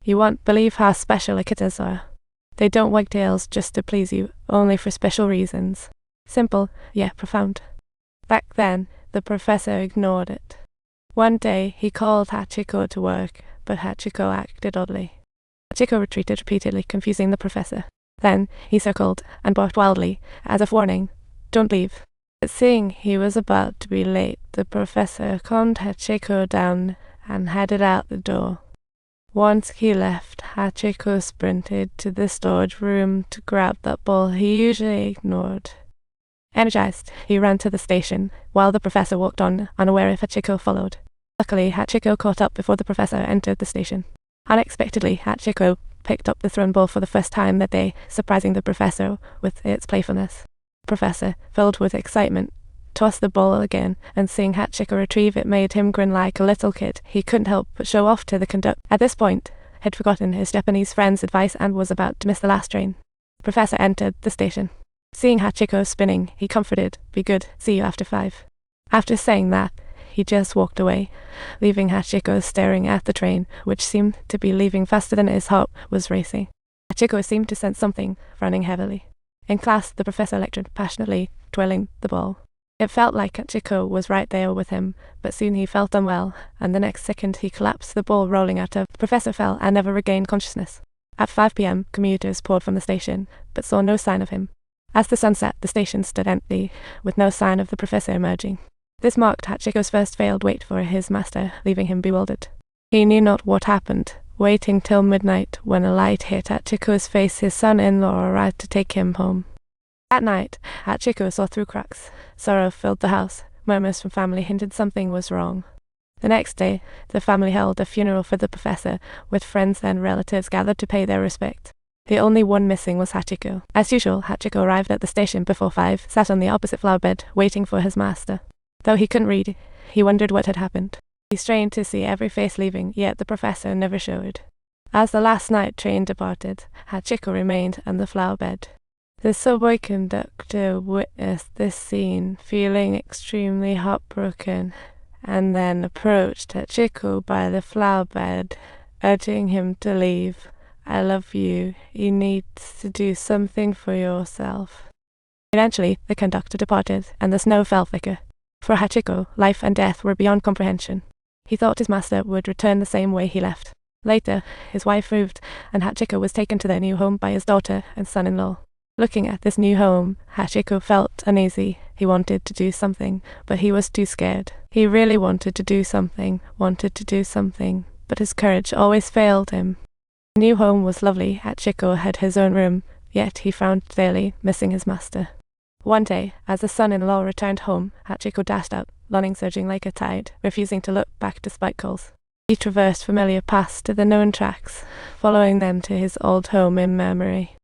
You won't believe how special kittens are. They don't wag tails just to please you, only for special reasons. Simple, yet profound. Back then, the professor ignored it. One day, he called Hachiko to work, but Hachiko acted oddly. Hachiko retreated repeatedly, confusing the professor. Then, he circled and barked wildly, as if warning, "Don't leave." But seeing he was about to be late, the professor calmed Hachiko down and headed out the door. Once he left, Hachiko sprinted to the storage room to grab that ball he usually ignored. Energized, he ran to the station, while the professor walked on, unaware if Hachiko followed. Luckily, Hachiko caught up before the professor entered the station. Unexpectedly, Hachiko picked up the thrown ball for the first time that day, surprising the professor with its playfulness. The professor, filled with excitement, tossed the ball again, and seeing Hachiko retrieve it made him grin like a little kid. He couldn't help but show off to the conductor. At this point, had forgotten his Japanese friend's advice and was about to miss the last train. The professor entered the station. Seeing Hachiko spinning, he comforted, "Be good, see you after 5. After saying that, he just walked away, leaving Hachiko staring at the train, which seemed to be leaving faster than his heart was racing. Hachiko seemed to sense something, frowning heavily. In class, the professor lectured passionately, twirling the ball. It felt like Hachiko was right there with him, but soon he felt unwell, and the next second he collapsed, the ball rolling out of. The professor fell and never regained consciousness. At 5 p.m., commuters poured from the station, but saw no sign of him. As the sun set, the station stood empty, with no sign of the professor emerging. This marked Hachiko's first failed wait for his master, leaving him bewildered. He knew not what happened, waiting till midnight when a light hit Hachiko's face. His son-in-law arrived to take him home. At night, Hachiko saw through cracks. Sorrow filled the house. Murmurs from family hinted something was wrong. The next day, the family held a funeral for the professor, with friends and relatives gathered to pay their respect. The only one missing was Hachiko. As usual, Hachiko arrived at the station before 5, sat on the opposite flower bed, waiting for his master. Though he couldn't read, he wondered what had happened. He strained to see every face leaving, yet the professor never showed. As the last night train departed, Hachiko remained on the flower bed. The subway conductor witnessed this scene, feeling extremely heartbroken, and then approached Hachiko by the flower bed, urging him to leave. "I love you. You need to do something for yourself." Eventually, the conductor departed, and the snow fell thicker. For Hachiko, life and death were beyond comprehension. He thought his master would return the same way he left. Later, his wife moved, and Hachiko was taken to their new home by his daughter and son-in-law. Looking at this new home, Hachiko felt uneasy. He wanted to do something, but he was too scared. He really wanted to do something, but his courage always failed him. The new home was lovely. Hachiko had his own room, yet he frowned daily, missing his master. One day, as the son-in-law returned home, Hachiko dashed out, longing surging like a tide, refusing to look back despite calls. He traversed familiar paths to the known tracks, following them to his old home in memory.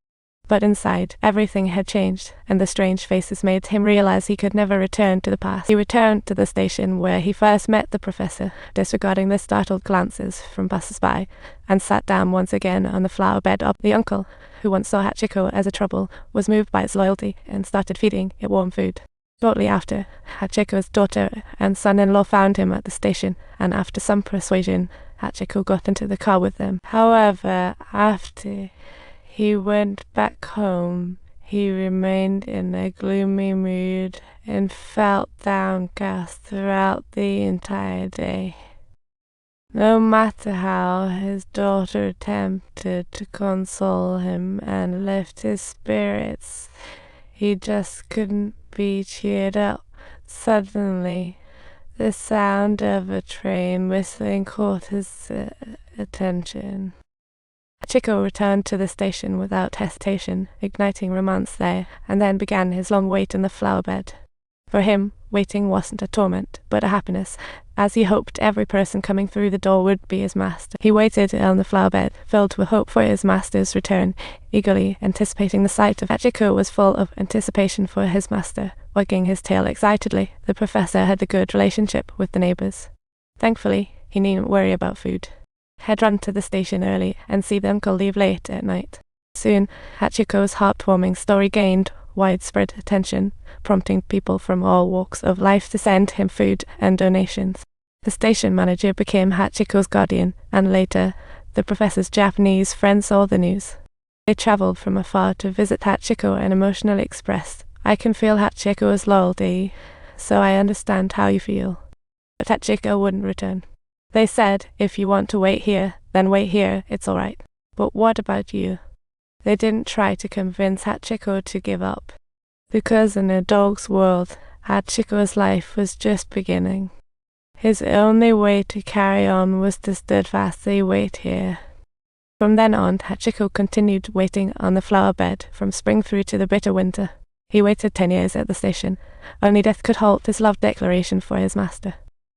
But inside, everything had changed, and the strange faces made him realize he could never return to the past. He returned to the station where he first met the professor, disregarding the startled glances from passers-by, and sat down once again on the flower bed up. The uncle, who once saw Hachiko as a trouble, was moved by its loyalty and started feeding it warm food. Shortly after, Hachiko's daughter and son-in-law found him at the station, and after some persuasion, Hachiko got into the car with them. However, after he went back home, he remained in a gloomy mood and felt downcast throughout the entire day. No matter how his daughter attempted to console him and lift his spirits, he just couldn't be cheered up. Suddenly, the sound of a train whistling caught his attention. Hachiko returned to the station without hesitation, igniting romance there, and then began his long wait in the flower bed. For him, waiting wasn't a torment, but a happiness, as he hoped every person coming through the door would be his master. He waited on the flower bed, filled with hope for his master's return, eagerly anticipating the sight of Hachiko was full of anticipation for his master, wagging his tail excitedly. The professor had a good relationship with the neighbors. Thankfully, he needn't worry about food. Had run to the station early and see the uncle leave late at night. Soon, Hachiko's heartwarming story gained widespread attention, prompting people from all walks of life to send him food and donations. The station manager became Hachiko's guardian, and later, The professor's Japanese friend saw the news. They traveled from afar to visit Hachiko and emotionally expressed, "I can feel Hachiko's loyalty, so I understand how you feel." But Hachiko wouldn't return. They said, "If you want to wait here, then wait here, it's all right. But what about you?" They didn't try to convince Hachiko to give up. Because in a dog's world, Hachiko's life was just beginning. His only way to carry on was to steadfastly wait here. From then on, Hachiko continued waiting on the flower bed from spring through to the bitter winter. He waited 10 years at the station. Only death could halt his love declaration for his master.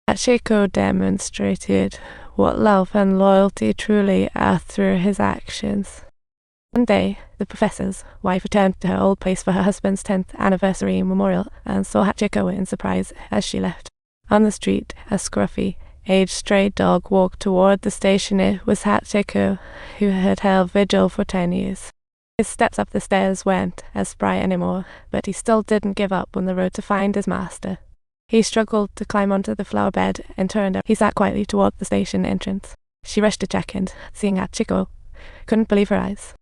Hachiko demonstrated what love and loyalty truly are through his actions. One day, the professor's wife returned to her old place for her husband's 10th anniversary memorial and saw Hachiko in surprise as she left. On the street, a scruffy, aged stray dog walked toward the station. It was Hachiko, who had held vigil for 10 years. His steps up the stairs weren't as spry anymore, but he still didn't give up on the road to find his master. He struggled to climb onto the flower bed and turned up. He sat quietly toward the station entrance. She rushed to check in, seeing Hachiko. Couldn't believe her eyes.